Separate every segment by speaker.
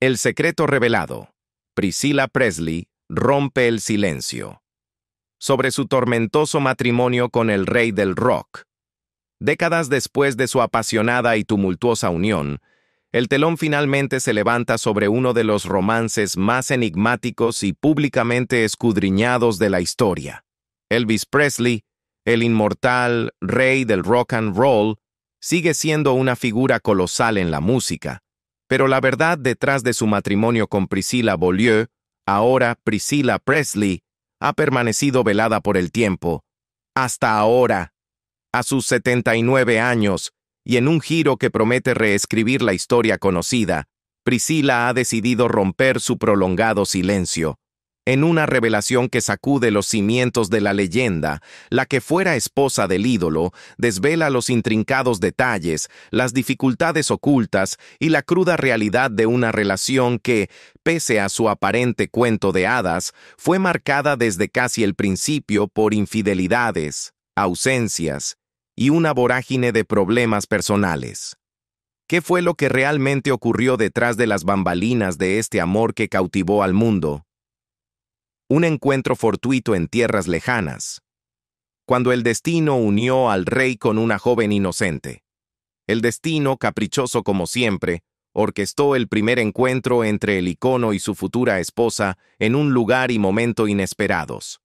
Speaker 1: El secreto revelado. Priscilla Presley rompe el silencio. Sobre su tormentoso matrimonio con el rey del rock. Décadas después de su apasionada y tumultuosa unión, el telón finalmente se levanta sobre uno de los romances más enigmáticos y públicamente escudriñados de la historia. Elvis Presley, el inmortal rey del rock and roll, sigue siendo una figura colosal en la música, pero la verdad detrás de su matrimonio con Priscilla Beaulieu, ahora Priscilla Presley, ha permanecido velada por el tiempo. Hasta ahora, a sus 79 años, y en un giro que promete reescribir la historia conocida, Priscilla ha decidido romper su prolongado silencio. En una revelación que sacude los cimientos de la leyenda, la que fuera esposa del ídolo desvela los intrincados detalles, las dificultades ocultas y la cruda realidad de una relación que, pese a su aparente cuento de hadas, fue marcada desde casi el principio por infidelidades, ausencias y una vorágine de problemas personales. ¿Qué fue lo que realmente ocurrió detrás de las bambalinas de este amor que cautivó al mundo? Un encuentro fortuito en tierras lejanas, cuando el destino unió al rey con una joven inocente. El destino, caprichoso como siempre, orquestó el primer encuentro entre el icono y su futura esposa en un lugar y momento inesperados.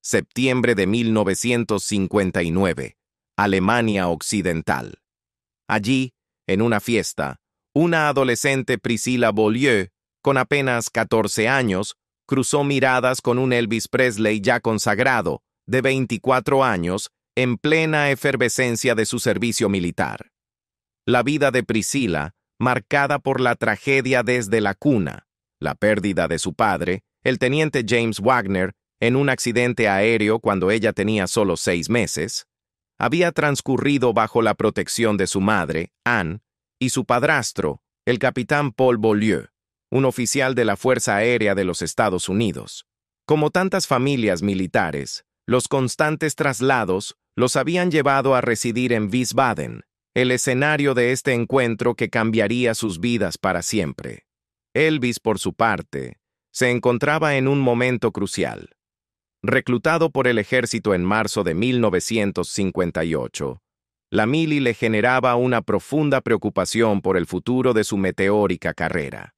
Speaker 1: Septiembre de 1959, Alemania Occidental. Allí, en una fiesta, una adolescente Priscilla Beaulieu, con apenas 14 años, cruzó miradas con un Elvis Presley ya consagrado, de 24 años, en plena efervescencia de su servicio militar. La vida de Priscilla, marcada por la tragedia desde la cuna, la pérdida de su padre, el teniente James Wagner, en un accidente aéreo cuando ella tenía solo 6 meses, había transcurrido bajo la protección de su madre, Anne, y su padrastro, el capitán Paul Beaulieu, un oficial de la Fuerza Aérea de los Estados Unidos. Como tantas familias militares, los constantes traslados los habían llevado a residir en Wiesbaden, el escenario de este encuentro que cambiaría sus vidas para siempre. Elvis, por su parte, se encontraba en un momento crucial. Reclutado por el ejército en marzo de 1958, la mili le generaba una profunda preocupación por el futuro de su meteórica carrera.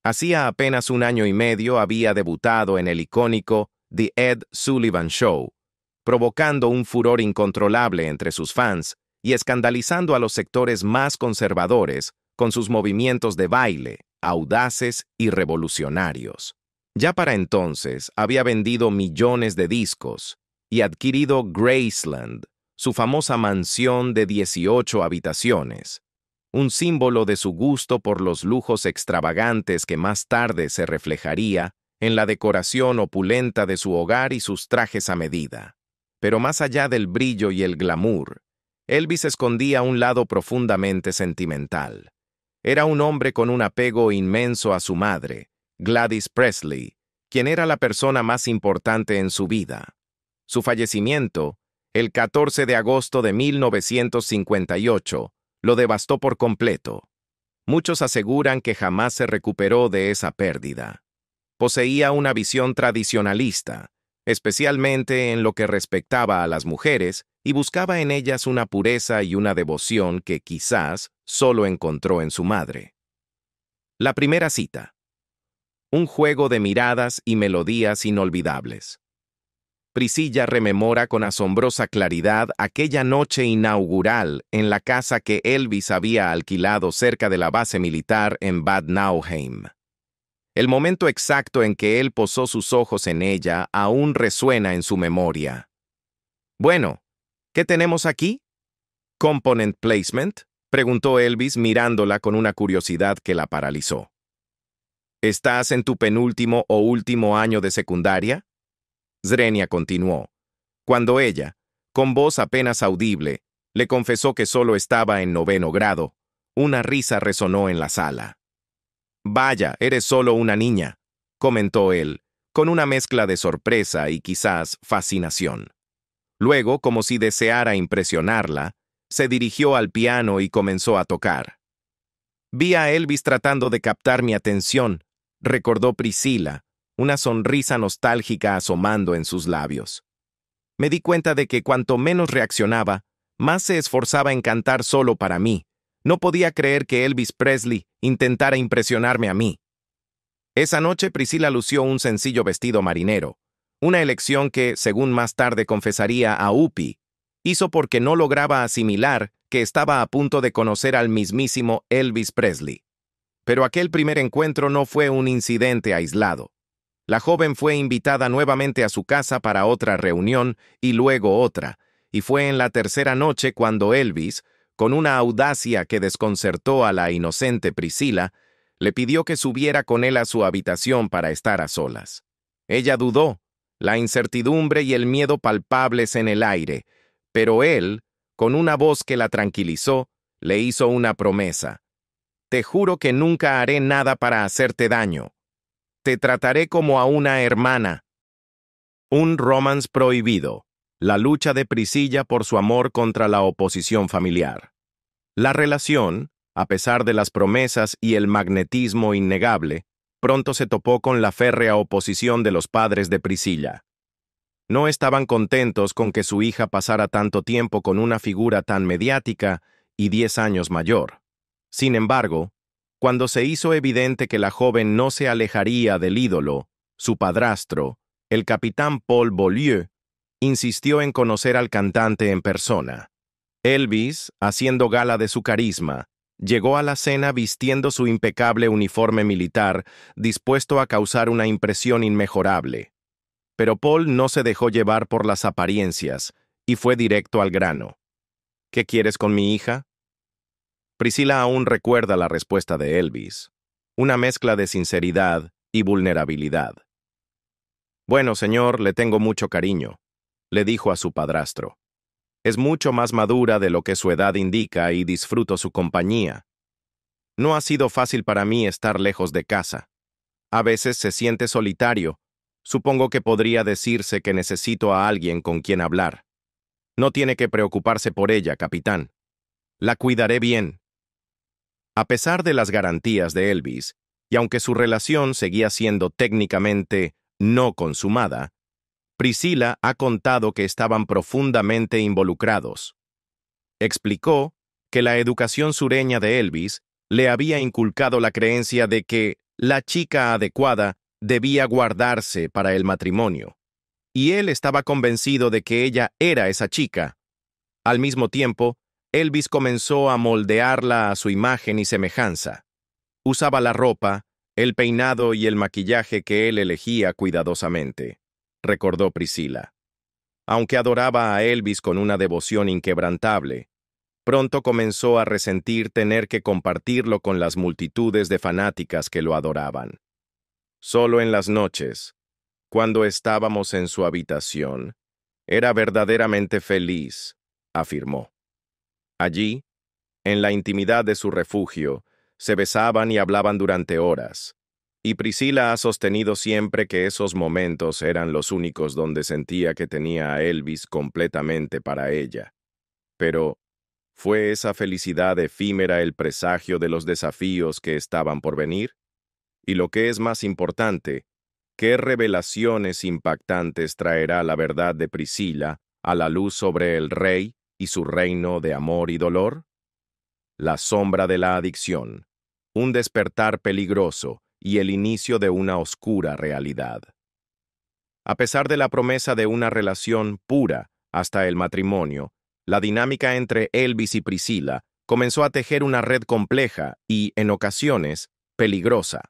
Speaker 1: Hacía apenas un año y medio había debutado en el icónico The Ed Sullivan Show, provocando un furor incontrolable entre sus fans y escandalizando a los sectores más conservadores con sus movimientos de baile, audaces y revolucionarios. Ya para entonces había vendido millones de discos y adquirido Graceland, su famosa mansión de 18 habitaciones, un símbolo de su gusto por los lujos extravagantes que más tarde se reflejaría en la decoración opulenta de su hogar y sus trajes a medida. Pero más allá del brillo y el glamour, Elvis escondía un lado profundamente sentimental. Era un hombre con un apego inmenso a su madre, Gladys Presley, quien era la persona más importante en su vida. Su fallecimiento, el 14 de agosto de 1958, lo devastó por completo. Muchos aseguran que jamás se recuperó de esa pérdida. Poseía una visión tradicionalista, especialmente en lo que respectaba a las mujeres, y buscaba en ellas una pureza y una devoción que quizás solo encontró en su madre. La primera cita. Un juego de miradas y melodías inolvidables. Priscilla rememora con asombrosa claridad aquella noche inaugural en la casa que Elvis había alquilado cerca de la base militar en Bad Nauheim. El momento exacto en que él posó sus ojos en ella aún resuena en su memoria. Bueno, ¿qué tenemos aquí? ¿Component placement?, preguntó Elvis mirándola con una curiosidad que la paralizó. ¿Estás en tu penúltimo o último año de secundaria? Zrenia continuó, cuando ella, con voz apenas audible, le confesó que solo estaba en 9º grado. Una risa resonó en la sala. «Vaya, eres solo una niña», comentó él, con una mezcla de sorpresa y quizás fascinación. Luego, como si deseara impresionarla, se dirigió al piano y comenzó a tocar. Vi a Elvis tratando de captar mi atención, recordó Priscila, una sonrisa nostálgica asomando en sus labios. Me di cuenta de que cuanto menos reaccionaba, más se esforzaba en cantar solo para mí. No podía creer que Elvis Presley intentara impresionarme a mí. Esa noche Priscila lució un sencillo vestido marinero, una elección que, según más tarde confesaría a Upi, hizo porque no lograba asimilar que estaba a punto de conocer al mismísimo Elvis Presley. Pero aquel primer encuentro no fue un incidente aislado. La joven fue invitada nuevamente a su casa para otra reunión y luego otra, y fue en la tercera noche cuando Elvis, con una audacia que desconcertó a la inocente Priscila, le pidió que subiera con él a su habitación para estar a solas. Ella dudó, la incertidumbre y el miedo palpables en el aire, pero él, con una voz que la tranquilizó, le hizo una promesa. «Te juro que nunca haré nada para hacerte daño. Te trataré como a una hermana». Un romance prohibido. La lucha de Priscilla por su amor contra la oposición familiar. La relación, a pesar de las promesas y el magnetismo innegable, pronto se topó con la férrea oposición de los padres de Priscilla. No estaban contentos con que su hija pasara tanto tiempo con una figura tan mediática y 10 años mayor. Sin embargo, cuando se hizo evidente que la joven no se alejaría del ídolo, su padrastro, el capitán Paul Beaulieu, insistió en conocer al cantante en persona. Elvis, haciendo gala de su carisma, llegó a la cena vistiendo su impecable uniforme militar, dispuesto a causar una impresión inmejorable. Pero Paul no se dejó llevar por las apariencias y fue directo al grano. «¿Qué quieres con mi hija?» Priscila aún recuerda la respuesta de Elvis, una mezcla de sinceridad y vulnerabilidad. «Bueno, señor, le tengo mucho cariño», le dijo a su padrastro. «Es mucho más madura de lo que su edad indica y disfruto su compañía. No ha sido fácil para mí estar lejos de casa. A veces se siente solitario. Supongo que podría decirse que necesito a alguien con quien hablar. No tiene que preocuparse por ella, capitán. La cuidaré bien». A pesar de las garantías de Elvis, y aunque su relación seguía siendo técnicamente no consumada, Priscila ha contado que estaban profundamente involucrados. Explicó que la educación sureña de Elvis le había inculcado la creencia de que la chica adecuada debía guardarse para el matrimonio, y él estaba convencido de que ella era esa chica. Al mismo tiempo, Elvis comenzó a moldearla a su imagen y semejanza. Usaba la ropa, el peinado y el maquillaje que él elegía cuidadosamente, recordó Priscila. Aunque adoraba a Elvis con una devoción inquebrantable, pronto comenzó a resentir tener que compartirlo con las multitudes de fanáticas que lo adoraban. Solo en las noches, cuando estábamos en su habitación, era verdaderamente feliz, afirmó. Allí, en la intimidad de su refugio, se besaban y hablaban durante horas, y Priscila ha sostenido siempre que esos momentos eran los únicos donde sentía que tenía a Elvis completamente para ella. Pero, ¿fue esa felicidad efímera el presagio de los desafíos que estaban por venir? Y lo que es más importante, ¿qué revelaciones impactantes traerá la verdad de Priscila a la luz sobre el rey y su reino de amor y dolor? La sombra de la adicción, un despertar peligroso y el inicio de una oscura realidad. A pesar de la promesa de una relación pura hasta el matrimonio, la dinámica entre Elvis y Priscila comenzó a tejer una red compleja y, en ocasiones, peligrosa.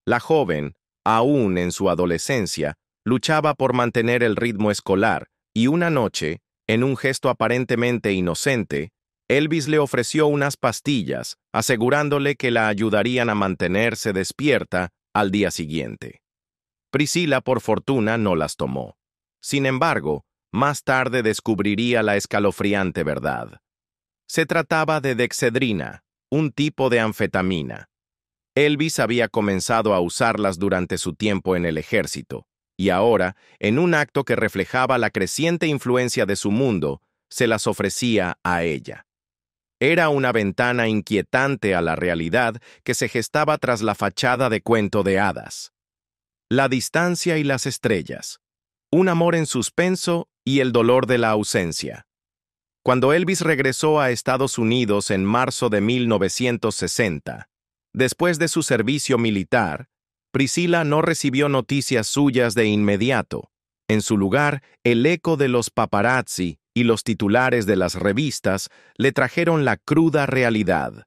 Speaker 1: La joven, aún en su adolescencia, luchaba por mantener el ritmo escolar y una noche, en un gesto aparentemente inocente, Elvis le ofreció unas pastillas, asegurándole que la ayudarían a mantenerse despierta al día siguiente. Priscila, por fortuna, no las tomó. Sin embargo, más tarde descubriría la escalofriante verdad. Se trataba de dexedrina, un tipo de anfetamina. Elvis había comenzado a usarlas durante su tiempo en el ejército, y ahora, en un acto que reflejaba la creciente influencia de su mundo, se las ofrecía a ella. Era una ventana inquietante a la realidad que se gestaba tras la fachada de cuento de hadas. La distancia y las estrellas. Un amor en suspenso y el dolor de la ausencia. Cuando Elvis regresó a Estados Unidos en marzo de 1960, después de su servicio militar, Priscilla no recibió noticias suyas de inmediato. En su lugar, el eco de los paparazzi y los titulares de las revistas le trajeron la cruda realidad.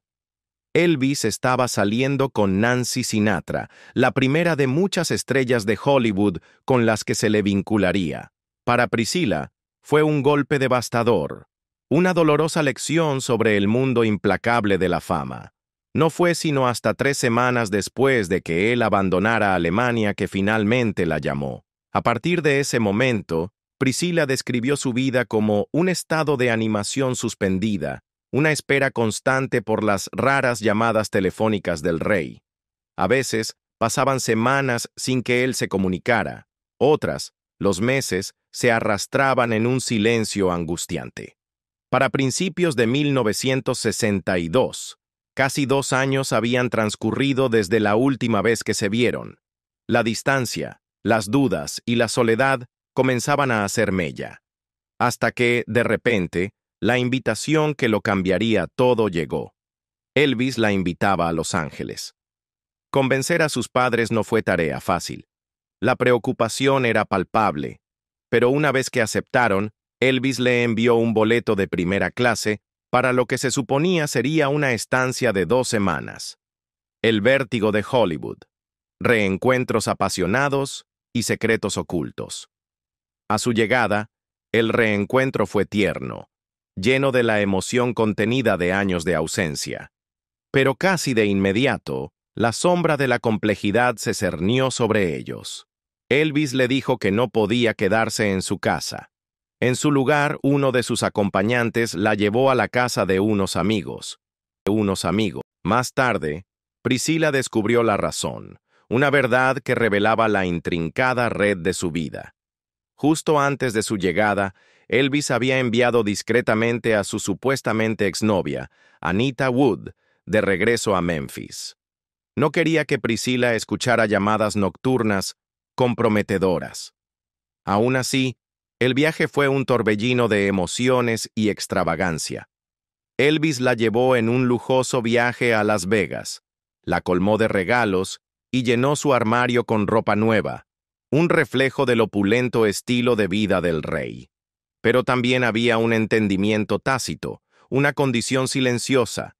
Speaker 1: Elvis estaba saliendo con Nancy Sinatra, la primera de muchas estrellas de Hollywood con las que se le vincularía. Para Priscilla, fue un golpe devastador, una dolorosa lección sobre el mundo implacable de la fama. No fue sino hasta 3 semanas después de que él abandonara Alemania que finalmente la llamó. A partir de ese momento, Priscilla describió su vida como un estado de animación suspendida, una espera constante por las raras llamadas telefónicas del rey. A veces, pasaban semanas sin que él se comunicara. Otras, los meses, se arrastraban en un silencio angustiante. Para principios de 1962, casi 2 años habían transcurrido desde la última vez que se vieron. La distancia, las dudas y la soledad comenzaban a hacer mella. Hasta que, de repente, la invitación que lo cambiaría todo llegó. Elvis la invitaba a Los Ángeles. Convencer a sus padres no fue tarea fácil. La preocupación era palpable, pero una vez que aceptaron, Elvis le envió un boleto de primera clase para lo que se suponía sería una estancia de 2 semanas. El vértigo de Hollywood. Reencuentros apasionados y secretos ocultos. A su llegada, el reencuentro fue tierno, lleno de la emoción contenida de años de ausencia. Pero casi de inmediato, la sombra de la complejidad se cernió sobre ellos. Elvis le dijo que no podía quedarse en su casa. En su lugar, uno de sus acompañantes la llevó a la casa de unos amigos. Más tarde, Priscilla descubrió la razón, una verdad que revelaba la intrincada red de su vida. Justo antes de su llegada, Elvis había enviado discretamente a su supuestamente exnovia, Anita Wood, de regreso a Memphis. No quería que Priscilla escuchara llamadas nocturnas comprometedoras. Aún así, el viaje fue un torbellino de emociones y extravagancia. Elvis la llevó en un lujoso viaje a Las Vegas, la colmó de regalos y llenó su armario con ropa nueva, un reflejo del opulento estilo de vida del rey. Pero también había un entendimiento tácito, una condición silenciosa.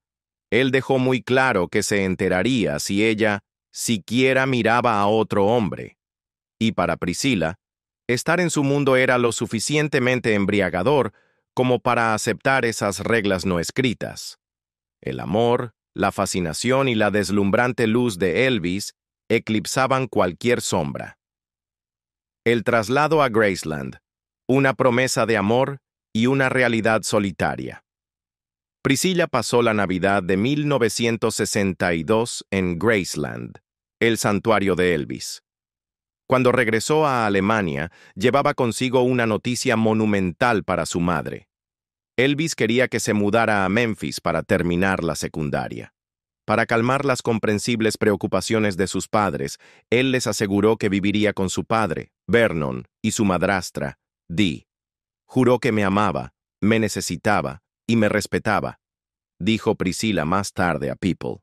Speaker 1: Él dejó muy claro que se enteraría si ella siquiera miraba a otro hombre. Y para Priscilla, estar en su mundo era lo suficientemente embriagador como para aceptar esas reglas no escritas. El amor, la fascinación y la deslumbrante luz de Elvis eclipsaban cualquier sombra. El traslado a Graceland, una promesa de amor y una realidad solitaria. Priscilla pasó la Navidad de 1962 en Graceland, el santuario de Elvis. Cuando regresó a Alemania, llevaba consigo una noticia monumental para su madre. Elvis quería que se mudara a Memphis para terminar la secundaria. Para calmar las comprensibles preocupaciones de sus padres, él les aseguró que viviría con su padre, Vernon, y su madrastra, Dee. Juró que me amaba, me necesitaba y me respetaba, dijo Priscilla más tarde a People.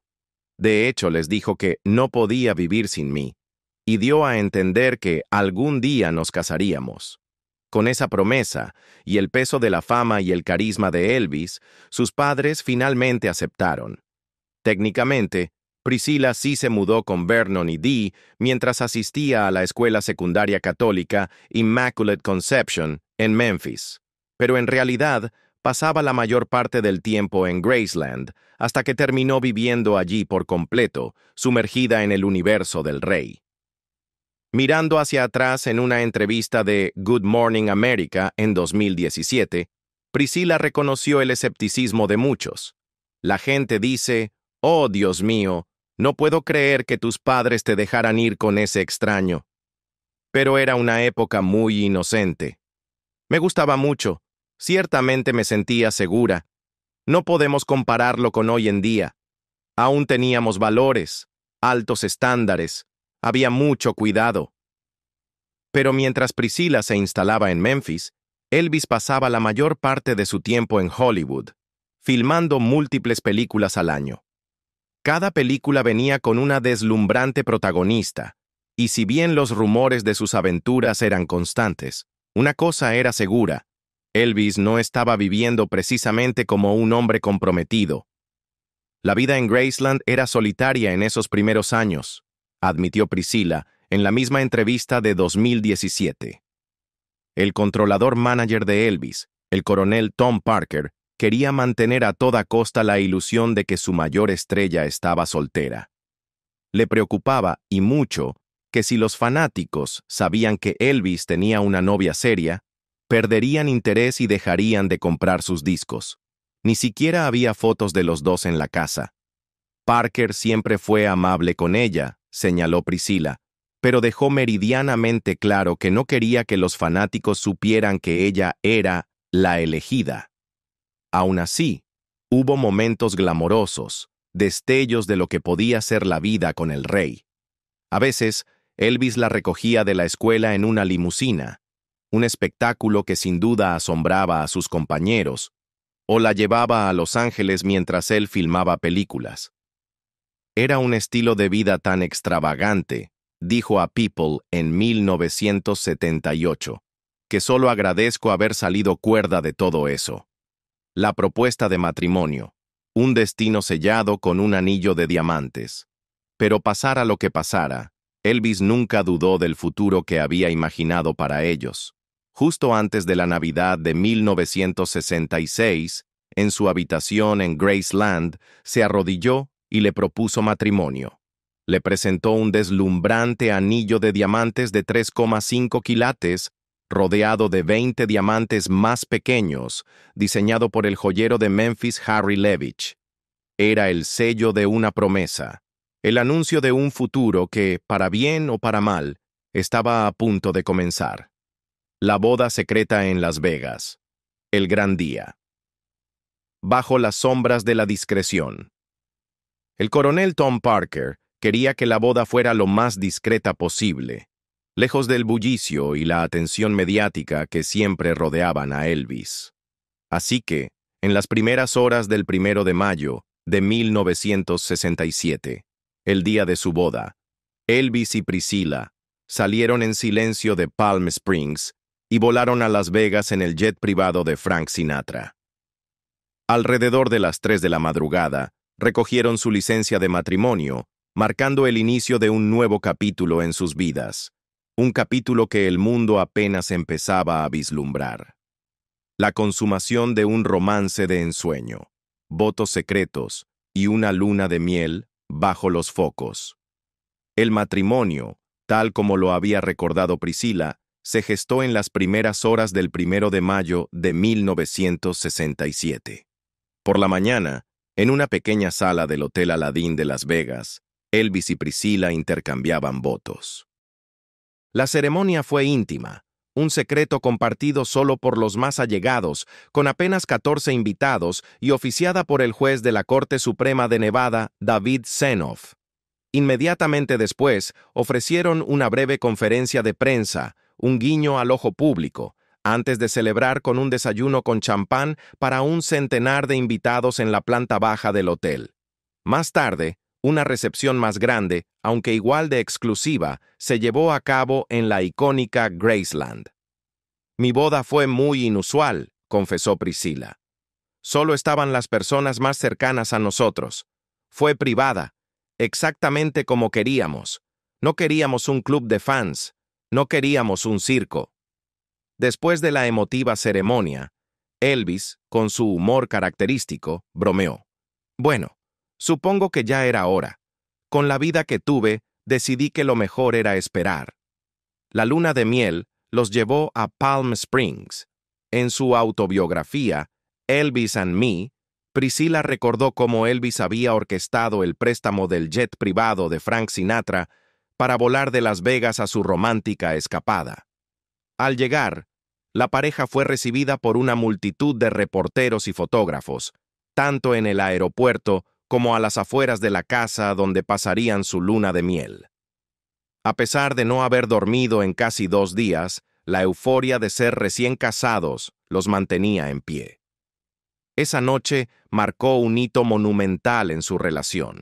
Speaker 1: De hecho, les dijo que no podía vivir sin mí, y dio a entender que algún día nos casaríamos. Con esa promesa, y el peso de la fama y el carisma de Elvis, sus padres finalmente aceptaron. Técnicamente, Priscilla sí se mudó con Vernon y Dee mientras asistía a la escuela secundaria católica Immaculate Conception en Memphis, pero en realidad pasaba la mayor parte del tiempo en Graceland hasta que terminó viviendo allí por completo, sumergida en el universo del rey. Mirando hacia atrás en una entrevista de Good Morning America en 2017, Priscilla reconoció el escepticismo de muchos. La gente dice, «Oh, Dios mío, no puedo creer que tus padres te dejaran ir con ese extraño». Pero era una época muy inocente. Me gustaba mucho, ciertamente me sentía segura, No podemos compararlo con hoy en día. Aún teníamos valores, altos estándares, había mucho cuidado. Pero mientras Priscilla se instalaba en Memphis, Elvis pasaba la mayor parte de su tiempo en Hollywood, filmando múltiples películas al año. Cada película venía con una deslumbrante protagonista, y si bien los rumores de sus aventuras eran constantes, una cosa era segura: Elvis no estaba viviendo precisamente como un hombre comprometido. La vida en Graceland era solitaria en esos primeros años, admitió Priscilla en la misma entrevista de 2017. El controlador manager de Elvis, el coronel Tom Parker, quería mantener a toda costa la ilusión de que su mayor estrella estaba soltera. Le preocupaba, y mucho, que si los fanáticos sabían que Elvis tenía una novia seria, perderían interés y dejarían de comprar sus discos. Ni siquiera había fotos de los dos en la casa. Parker siempre fue amable con ella, señaló Priscilla, pero dejó meridianamente claro que no quería que los fanáticos supieran que ella era la elegida. Aún así, hubo momentos glamorosos, destellos de lo que podía ser la vida con el rey. A veces, Elvis la recogía de la escuela en una limusina, un espectáculo que sin duda asombraba a sus compañeros, o la llevaba a Los Ángeles mientras él filmaba películas. Era un estilo de vida tan extravagante, dijo a People en 1978, que solo agradezco haber salido cuerda de todo eso. La propuesta de matrimonio, un destino sellado con un anillo de diamantes. Pero pasara lo que pasara, Elvis nunca dudó del futuro que había imaginado para ellos. Justo antes de la Navidad de 1966, en su habitación en Graceland, se arrodilló y le propuso matrimonio. Le presentó un deslumbrante anillo de diamantes de 3,5 quilates, rodeado de 20 diamantes más pequeños, diseñado por el joyero de Memphis Harry Levitch. Era el sello de una promesa, el anuncio de un futuro que, para bien o para mal, estaba a punto de comenzar. La boda secreta en Las Vegas. El gran día. Bajo las sombras de la discreción. El coronel Tom Parker quería que la boda fuera lo más discreta posible, lejos del bullicio y la atención mediática que siempre rodeaban a Elvis. Así que, en las primeras horas del 1 de mayo de 1967, el día de su boda, Elvis y Priscilla salieron en silencio de Palm Springs y volaron a Las Vegas en el jet privado de Frank Sinatra. Alrededor de las 3 de la madrugada, recogieron su licencia de matrimonio, marcando el inicio de un nuevo capítulo en sus vidas, un capítulo que el mundo apenas empezaba a vislumbrar. La consumación de un romance de ensueño, votos secretos y una luna de miel bajo los focos. El matrimonio, tal como lo había recordado Priscilla, se gestó en las primeras horas del 1 de mayo de 1967. Por la mañana, en una pequeña sala del Hotel Aladdin de Las Vegas, Elvis y Priscilla intercambiaban votos. La ceremonia fue íntima, un secreto compartido solo por los más allegados, con apenas 14 invitados y oficiada por el juez de la Corte Suprema de Nevada, David Senoff. Inmediatamente después, ofrecieron una breve conferencia de prensa, un guiño al ojo público, antes de celebrar con un desayuno con champán para un centenar de invitados en la planta baja del hotel. Más tarde, una recepción más grande, aunque igual de exclusiva, se llevó a cabo en la icónica Graceland. Mi boda fue muy inusual, confesó Priscilla. Solo estaban las personas más cercanas a nosotros. Fue privada, exactamente como queríamos. No queríamos un club de fans, no queríamos un circo. Después de la emotiva ceremonia, Elvis, con su humor característico, bromeó. Bueno, supongo que ya era hora. Con la vida que tuve, decidí que lo mejor era esperar. La luna de miel los llevó a Palm Springs. En su autobiografía, Elvis and Me, Priscilla recordó cómo Elvis había orquestado el préstamo del jet privado de Frank Sinatra para volar de Las Vegas a su romántica escapada. Al llegar, la pareja fue recibida por una multitud de reporteros y fotógrafos, tanto en el aeropuerto como a las afueras de la casa donde pasarían su luna de miel. A pesar de no haber dormido en casi 2 días, la euforia de ser recién casados los mantenía en pie. Esa noche marcó un hito monumental en su relación.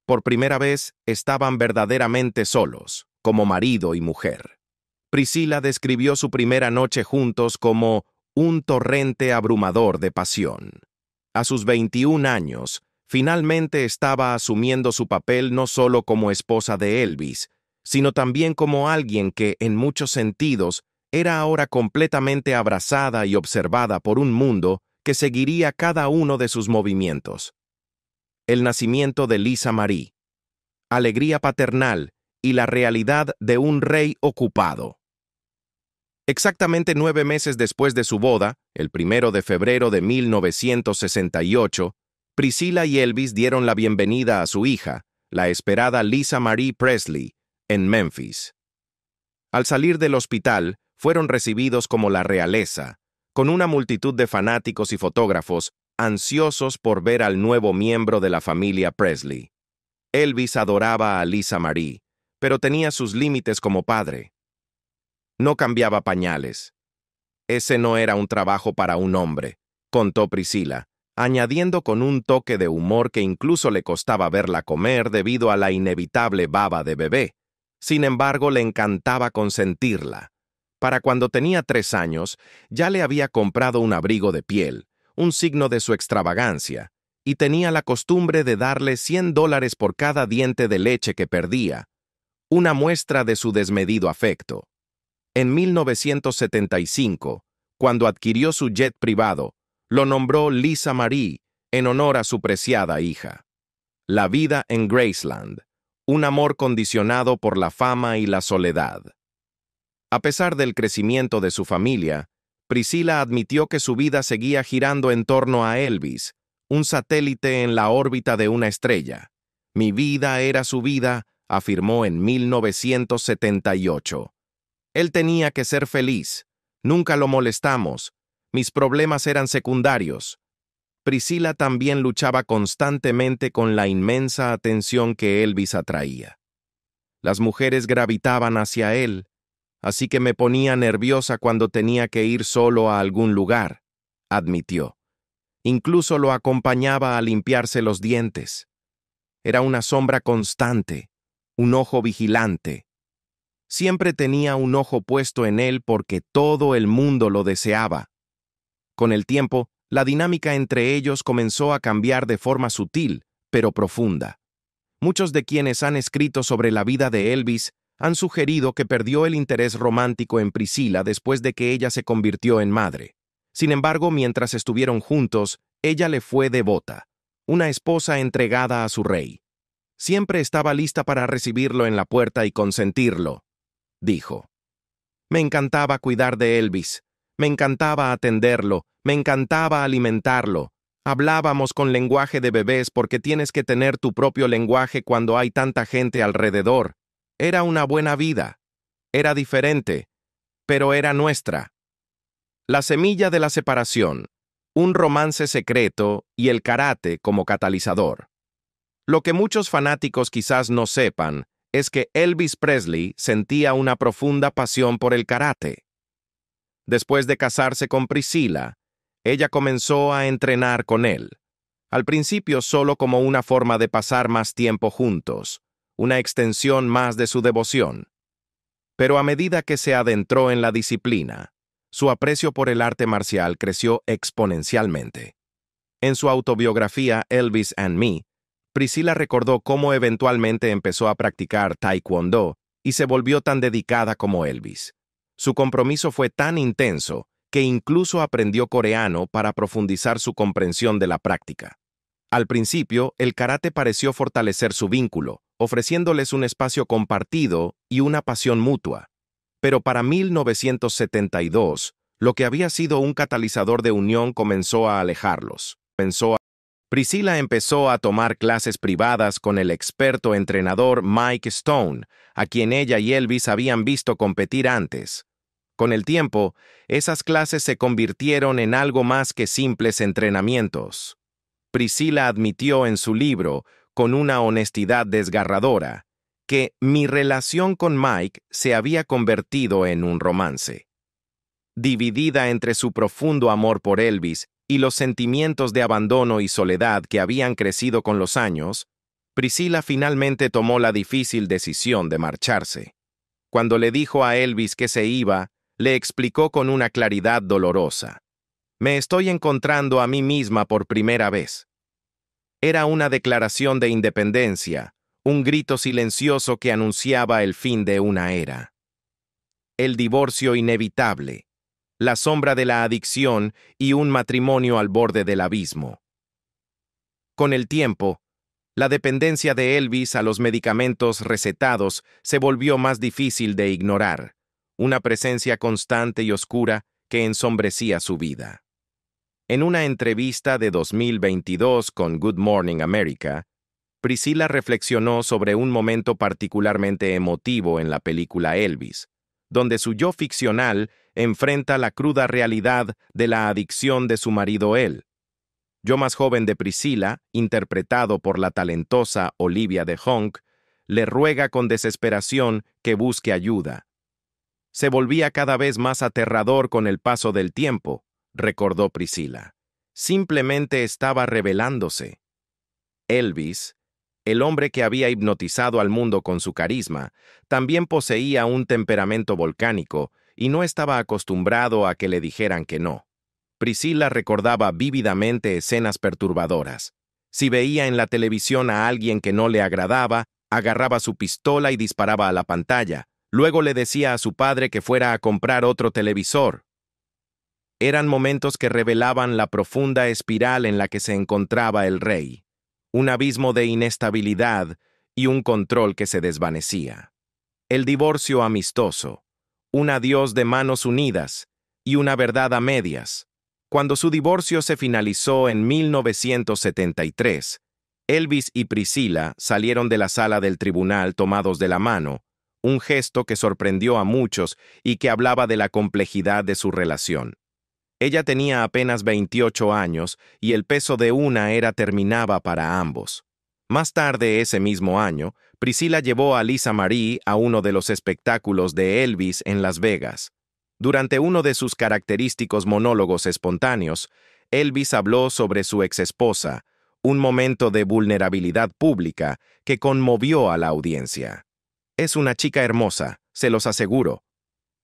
Speaker 1: Por primera vez estaban verdaderamente solos, como marido y mujer. Priscila describió su primera noche juntos como un torrente abrumador de pasión. A sus 21 años, finalmente estaba asumiendo su papel no solo como esposa de Elvis, sino también como alguien que, en muchos sentidos, era ahora completamente abrazada y observada por un mundo que seguiría cada uno de sus movimientos. El nacimiento de Lisa Marie, alegría paternal y la realidad de un rey ocupado. Exactamente 9 meses después de su boda, el 1 de febrero de 1968, Priscila y Elvis dieron la bienvenida a su hija, la esperada Lisa Marie Presley, en Memphis. Al salir del hospital, fueron recibidos como la realeza, con una multitud de fanáticos y fotógrafos ansiosos por ver al nuevo miembro de la familia Presley. Elvis adoraba a Lisa Marie, pero tenía sus límites como padre. No cambiaba pañales. Ese no era un trabajo para un hombre, contó Priscila, añadiendo con un toque de humor que incluso le costaba verla comer debido a la inevitable baba de bebé. Sin embargo, le encantaba consentirla. Para cuando tenía 3 años, ya le había comprado un abrigo de piel, un signo de su extravagancia, y tenía la costumbre de darle $100 por cada diente de leche que perdía, una muestra de su desmedido afecto. En 1975, cuando adquirió su jet privado, lo nombró Lisa Marie en honor a su preciada hija. La vida en Graceland, un amor condicionado por la fama y la soledad. A pesar del crecimiento de su familia, Priscila admitió que su vida seguía girando en torno a Elvis, un satélite en la órbita de una estrella. Mi vida era su vida, afirmó en 1978. Él tenía que ser feliz. Nunca lo molestamos. Mis problemas eran secundarios. Priscila también luchaba constantemente con la inmensa atención que Elvis atraía. Las mujeres gravitaban hacia él, así que me ponía nerviosa cuando tenía que ir solo a algún lugar, admitió. Incluso lo acompañaba a limpiarse los dientes. Era una sombra constante, un ojo vigilante. Siempre tenía un ojo puesto en él porque todo el mundo lo deseaba. Con el tiempo, la dinámica entre ellos comenzó a cambiar de forma sutil, pero profunda. Muchos de quienes han escrito sobre la vida de Elvis han sugerido que perdió el interés romántico en Priscila después de que ella se convirtió en madre. Sin embargo, mientras estuvieron juntos, ella le fue devota, una esposa entregada a su rey. Siempre estaba lista para recibirlo en la puerta y consentirlo, dijo. Me encantaba cuidar de Elvis, me encantaba atenderlo, me encantaba alimentarlo. Hablábamos con lenguaje de bebés porque tienes que tener tu propio lenguaje cuando hay tanta gente alrededor. Era una buena vida. Era diferente, pero era nuestra. La semilla de la separación, un romance secreto y el karate como catalizador. Lo que muchos fanáticos quizás no sepan es que Elvis Presley sentía una profunda pasión por el karate. Después de casarse con Priscila, ella comenzó a entrenar con él. Al principio solo como una forma de pasar más tiempo juntos, una extensión más de su devoción. Pero a medida que se adentró en la disciplina, su aprecio por el arte marcial creció exponencialmente. En su autobiografía Elvis and Me, Priscila recordó cómo eventualmente empezó a practicar taekwondo y se volvió tan dedicada como Elvis. Su compromiso fue tan intenso que incluso aprendió coreano para profundizar su comprensión de la práctica. Al principio, el karate pareció fortalecer su vínculo, ofreciéndoles un espacio compartido y una pasión mutua. Pero para 1972, lo que había sido un catalizador de unión comenzó a alejarlos. Priscila empezó a tomar clases privadas con el experto entrenador Mike Stone, a quien ella y Elvis habían visto competir antes. Con el tiempo, esas clases se convirtieron en algo más que simples entrenamientos. Priscilla admitió en su libro, con una honestidad desgarradora, que mi relación con Mike se había convertido en un romance. Dividida entre su profundo amor por Elvis y los sentimientos de abandono y soledad que habían crecido con los años, Priscilla finalmente tomó la difícil decisión de marcharse. Cuando le dijo a Elvis que se iba, le explicó con una claridad dolorosa: «Me estoy encontrando a mí misma por primera vez». Era una declaración de independencia, un grito silencioso que anunciaba el fin de una era. El divorcio inevitable, la sombra de la adicción y un matrimonio al borde del abismo. Con el tiempo, la dependencia de Elvis a los medicamentos recetados se volvió más difícil de ignorar, una presencia constante y oscura que ensombrecía su vida. En una entrevista de 2022 con Good Morning America, Priscilla reflexionó sobre un momento particularmente emotivo en la película Elvis, donde su yo ficcional enfrenta la cruda realidad de la adicción de su marido él. Yo más joven de Priscilla, interpretado por la talentosa Olivia de Honk, le ruega con desesperación que busque ayuda. Se volvía cada vez más aterrador con el paso del tiempo, recordó Priscilla. Simplemente estaba revelándose. Elvis, el hombre que había hipnotizado al mundo con su carisma, también poseía un temperamento volcánico y no estaba acostumbrado a que le dijeran que no. Priscilla recordaba vívidamente escenas perturbadoras. Si veía en la televisión a alguien que no le agradaba, agarraba su pistola y disparaba a la pantalla. Luego le decía a su padre que fuera a comprar otro televisor. Eran momentos que revelaban la profunda espiral en la que se encontraba el rey, un abismo de inestabilidad y un control que se desvanecía. El divorcio amistoso, un adiós de manos unidas y una verdad a medias. Cuando su divorcio se finalizó en 1973, Elvis y Priscilla salieron de la sala del tribunal tomados de la mano, un gesto que sorprendió a muchos y que hablaba de la complejidad de su relación. Ella tenía apenas 28 años y el peso de una era terminaba para ambos. Más tarde ese mismo año, Priscilla llevó a Lisa Marie a uno de los espectáculos de Elvis en Las Vegas. Durante uno de sus característicos monólogos espontáneos, Elvis habló sobre su exesposa, un momento de vulnerabilidad pública que conmovió a la audiencia. «Es una chica hermosa, se los aseguro».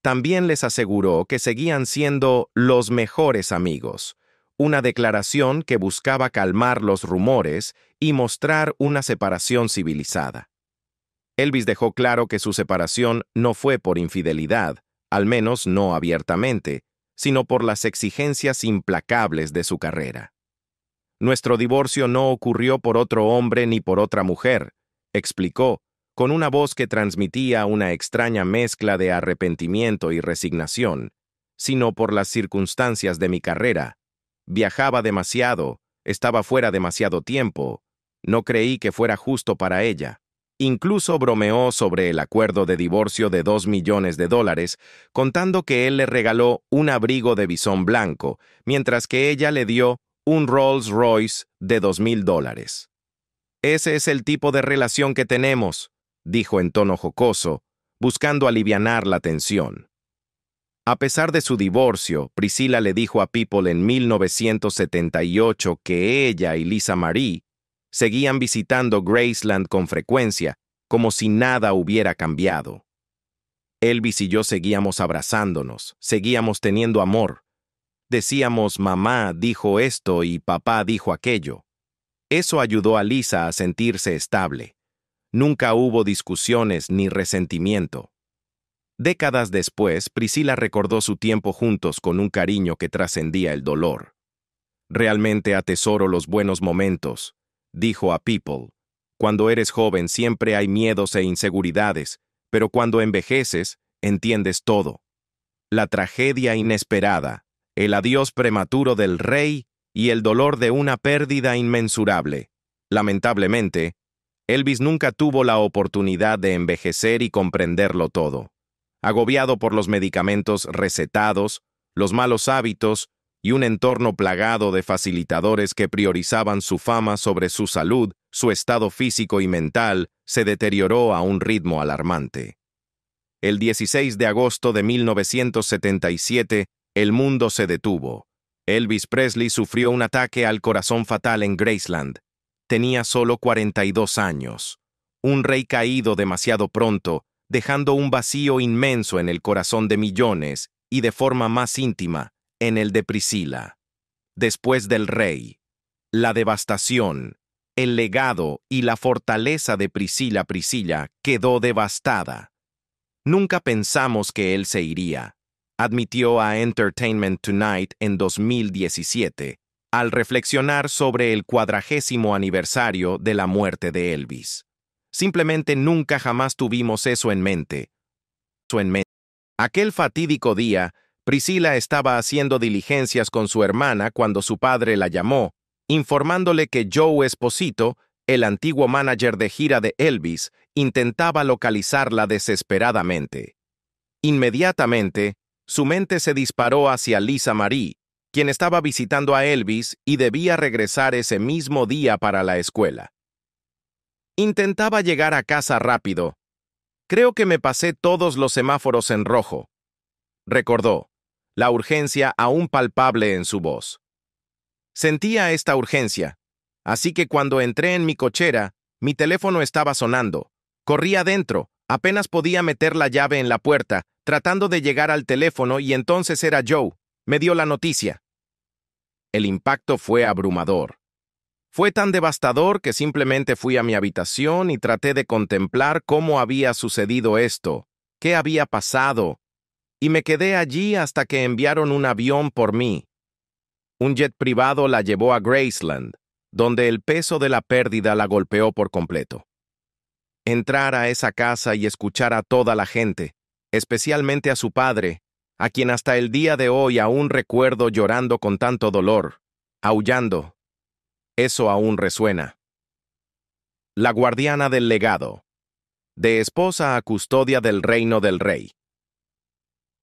Speaker 1: También les aseguró que seguían siendo los mejores amigos, una declaración que buscaba calmar los rumores y mostrar una separación civilizada. Elvis dejó claro que su separación no fue por infidelidad, al menos no abiertamente, sino por las exigencias implacables de su carrera. «Nuestro divorcio no ocurrió por otro hombre ni por otra mujer», explicó, con una voz que transmitía una extraña mezcla de arrepentimiento y resignación, sino por las circunstancias de mi carrera. Viajaba demasiado, estaba fuera demasiado tiempo, no creí que fuera justo para ella. Incluso bromeó sobre el acuerdo de divorcio de $2 millones, contando que él le regaló un abrigo de bisón blanco, mientras que ella le dio un Rolls Royce de $2,000. «Ese es el tipo de relación que tenemos», dijo en tono jocoso, buscando alivianar la tensión. A pesar de su divorcio, Priscilla le dijo a People en 1978 que ella y Lisa Marie seguían visitando Graceland con frecuencia, como si nada hubiera cambiado. Elvis y yo seguíamos abrazándonos, seguíamos teniendo amor. Decíamos, mamá dijo esto y papá dijo aquello. Eso ayudó a Lisa a sentirse estable. Nunca hubo discusiones ni resentimiento. Décadas después, Priscilla recordó su tiempo juntos con un cariño que trascendía el dolor. «Realmente atesoro los buenos momentos», dijo a People. «Cuando eres joven siempre hay miedos e inseguridades, pero cuando envejeces, entiendes todo. La tragedia inesperada, el adiós prematuro del rey y el dolor de una pérdida inmensurable. Lamentablemente, Elvis nunca tuvo la oportunidad de envejecer y comprenderlo todo. Agobiado por los medicamentos recetados, los malos hábitos, y un entorno plagado de facilitadores que priorizaban su fama sobre su salud, su estado físico y mental se deterioró a un ritmo alarmante. El 16 de agosto de 1977, el mundo se detuvo. Elvis Presley sufrió un ataque al corazón fatal en Graceland. Tenía solo 42 años. Un rey caído demasiado pronto, dejando un vacío inmenso en el corazón de millones y de forma más íntima, en el de Priscilla. Después del rey, la devastación, el legado y la fortaleza de Priscilla quedó devastada. Nunca pensamos que él se iría, admitió a Entertainment Tonight en 2017, al reflexionar sobre el 40º aniversario de la muerte de Elvis. Simplemente nunca jamás tuvimos eso en mente. Aquel fatídico día, Priscilla estaba haciendo diligencias con su hermana cuando su padre la llamó, informándole que Joe Esposito, el antiguo manager de gira de Elvis, intentaba localizarla desesperadamente. Inmediatamente, su mente se disparó hacia Lisa Marie, quien estaba visitando a Elvis y debía regresar ese mismo día para la escuela. Intentaba llegar a casa rápido. Creo que me pasé todos los semáforos en rojo, recordó, la urgencia aún palpable en su voz. Sentía esta urgencia, así que cuando entré en mi cochera, mi teléfono estaba sonando. Corrí adentro, apenas podía meter la llave en la puerta, tratando de llegar al teléfono y entonces era Joe. Me dio la noticia. El impacto fue abrumador. Fue tan devastador que simplemente fui a mi habitación y traté de contemplar cómo había sucedido esto, qué había pasado, y me quedé allí hasta que enviaron un avión por mí. Un jet privado la llevó a Graceland, donde el peso de la pérdida la golpeó por completo. Entrar a esa casa y escuchar a toda la gente, especialmente a su padre, a quien hasta el día de hoy aún recuerdo llorando con tanto dolor, aullando. Eso aún resuena. La guardiana del legado. De esposa a custodia del reino del rey.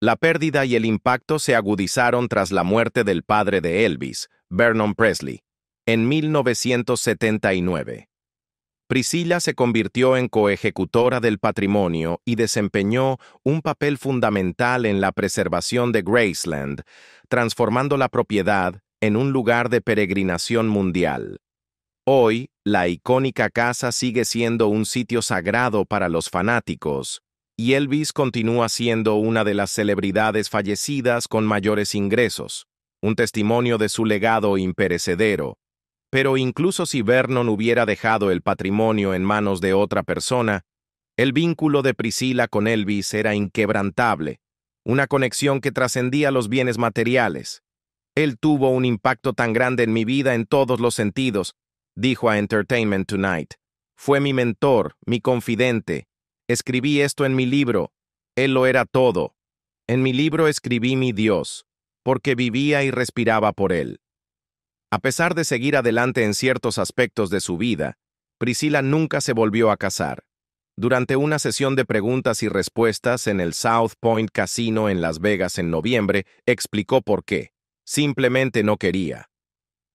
Speaker 1: La pérdida y el impacto se agudizaron tras la muerte del padre de Elvis, Vernon Presley, en 1979. Priscilla se convirtió en coejecutora del patrimonio y desempeñó un papel fundamental en la preservación de Graceland, transformando la propiedad en un lugar de peregrinación mundial. Hoy, la icónica casa sigue siendo un sitio sagrado para los fanáticos, y Elvis continúa siendo una de las celebridades fallecidas con mayores ingresos, un testimonio de su legado imperecedero. Pero incluso si Vernon hubiera dejado el patrimonio en manos de otra persona, el vínculo de Priscilla con Elvis era inquebrantable, una conexión que trascendía los bienes materiales. Él tuvo un impacto tan grande en mi vida en todos los sentidos, dijo a Entertainment Tonight. Fue mi mentor, mi confidente. Escribí esto en mi libro. Él lo era todo. En mi libro escribí mi Dios, porque vivía y respiraba por él. A pesar de seguir adelante en ciertos aspectos de su vida, Priscilla nunca se volvió a casar. Durante una sesión de preguntas y respuestas en el South Point Casino en Las Vegas en noviembre, explicó por qué. Simplemente no quería.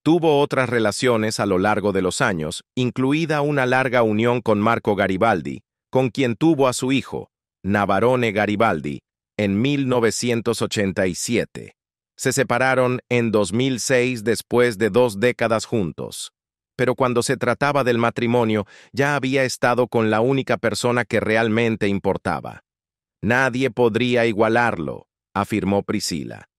Speaker 1: Tuvo otras relaciones a lo largo de los años, incluida una larga unión con Marco Garibaldi, con quien tuvo a su hijo, Navarone Garibaldi, en 1987. Se separaron en 2006 después de 2 décadas juntos. Pero cuando se trataba del matrimonio, ya había estado con la única persona que realmente importaba. Nadie podría igualarlo, afirmó Priscilla.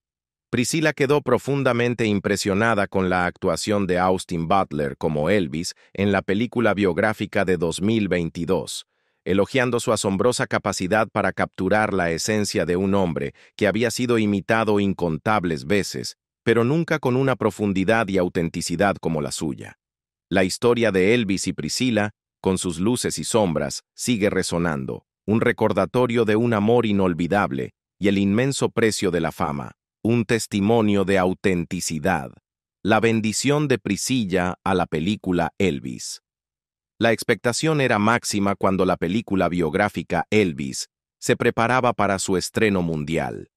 Speaker 1: Priscilla quedó profundamente impresionada con la actuación de Austin Butler como Elvis en la película biográfica de 2022, elogiando su asombrosa capacidad para capturar la esencia de un hombre que había sido imitado incontables veces, pero nunca con una profundidad y autenticidad como la suya. La historia de Elvis y Priscilla, con sus luces y sombras, sigue resonando, un recordatorio de un amor inolvidable y el inmenso precio de la fama. Un testimonio de autenticidad, la bendición de Priscilla a la película Elvis. La expectación era máxima cuando la película biográfica Elvis se preparaba para su estreno mundial.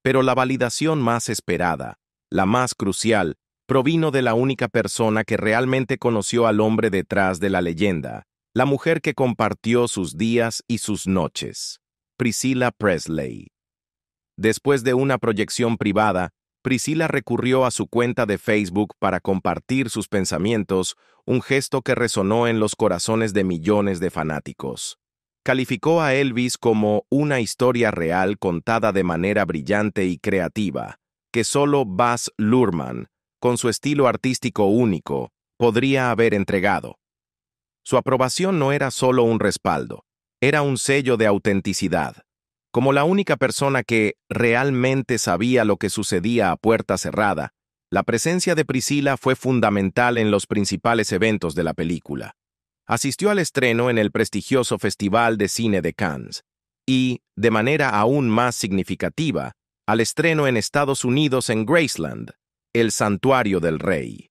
Speaker 1: Pero la validación más esperada, la más crucial, provino de la única persona que realmente conoció al hombre detrás de la leyenda, la mujer que compartió sus días y sus noches, Priscilla Presley. Después de una proyección privada, Priscilla recurrió a su cuenta de Facebook para compartir sus pensamientos, un gesto que resonó en los corazones de millones de fanáticos. Calificó a Elvis como una historia real contada de manera brillante y creativa, que solo Baz Luhrmann, con su estilo artístico único, podría haber entregado. Su aprobación no era solo un respaldo, era un sello de autenticidad. Como la única persona que realmente sabía lo que sucedía a puerta cerrada, la presencia de Priscilla fue fundamental en los principales eventos de la película. Asistió al estreno en el prestigioso Festival de Cine de Cannes y, de manera aún más significativa, al estreno en Estados Unidos en Graceland, el Santuario del Rey.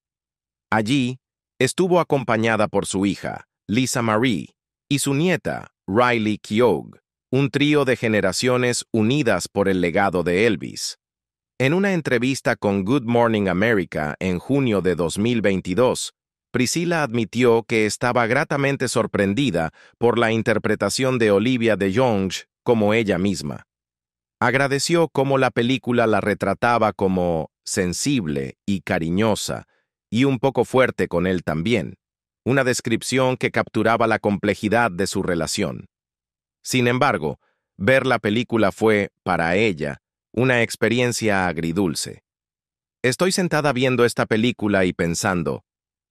Speaker 1: Allí, estuvo acompañada por su hija, Lisa Marie, y su nieta, Riley Keough, un trío de generaciones unidas por el legado de Elvis. En una entrevista con Good Morning America en junio de 2022, Priscilla admitió que estaba gratamente sorprendida por la interpretación de Olivia de Jonge como ella misma. Agradeció cómo la película la retrataba como sensible y cariñosa, y un poco fuerte con él también, una descripción que capturaba la complejidad de su relación. Sin embargo, ver la película fue, para ella, una experiencia agridulce. Estoy sentada viendo esta película y pensando,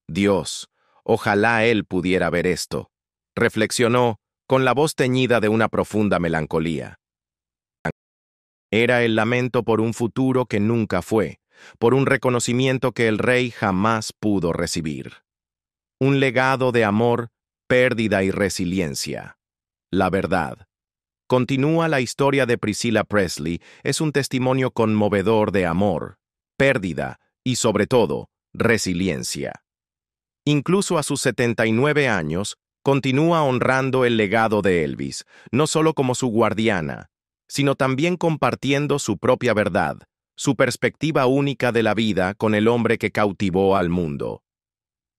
Speaker 1: Dios, ojalá él pudiera ver esto, reflexionó con la voz teñida de una profunda melancolía. Era el lamento por un futuro que nunca fue, por un reconocimiento que el rey jamás pudo recibir. Un legado de amor, pérdida y resiliencia. La verdad. Continúa la historia de Priscilla Presley, es un testimonio conmovedor de amor, pérdida y, sobre todo, resiliencia. Incluso a sus 79 años, continúa honrando el legado de Elvis, no solo como su guardiana, sino también compartiendo su propia verdad, su perspectiva única de la vida con el hombre que cautivó al mundo.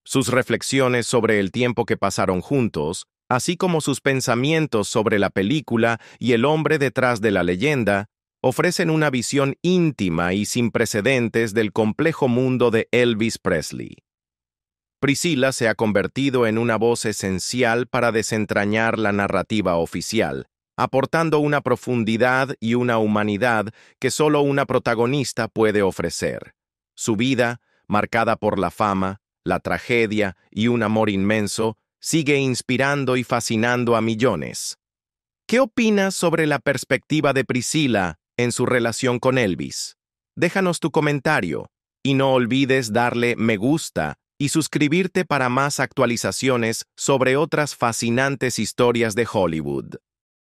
Speaker 1: Sus reflexiones sobre el tiempo que pasaron juntos, así como sus pensamientos sobre la película y el hombre detrás de la leyenda, ofrecen una visión íntima y sin precedentes del complejo mundo de Elvis Presley. Priscilla se ha convertido en una voz esencial para desentrañar la narrativa oficial, aportando una profundidad y una humanidad que solo una protagonista puede ofrecer. Su vida, marcada por la fama, la tragedia y un amor inmenso, sigue inspirando y fascinando a millones. ¿Qué opinas sobre la perspectiva de Priscilla en su relación con Elvis? Déjanos tu comentario y no olvides darle me gusta y suscribirte para más actualizaciones sobre otras fascinantes historias de Hollywood.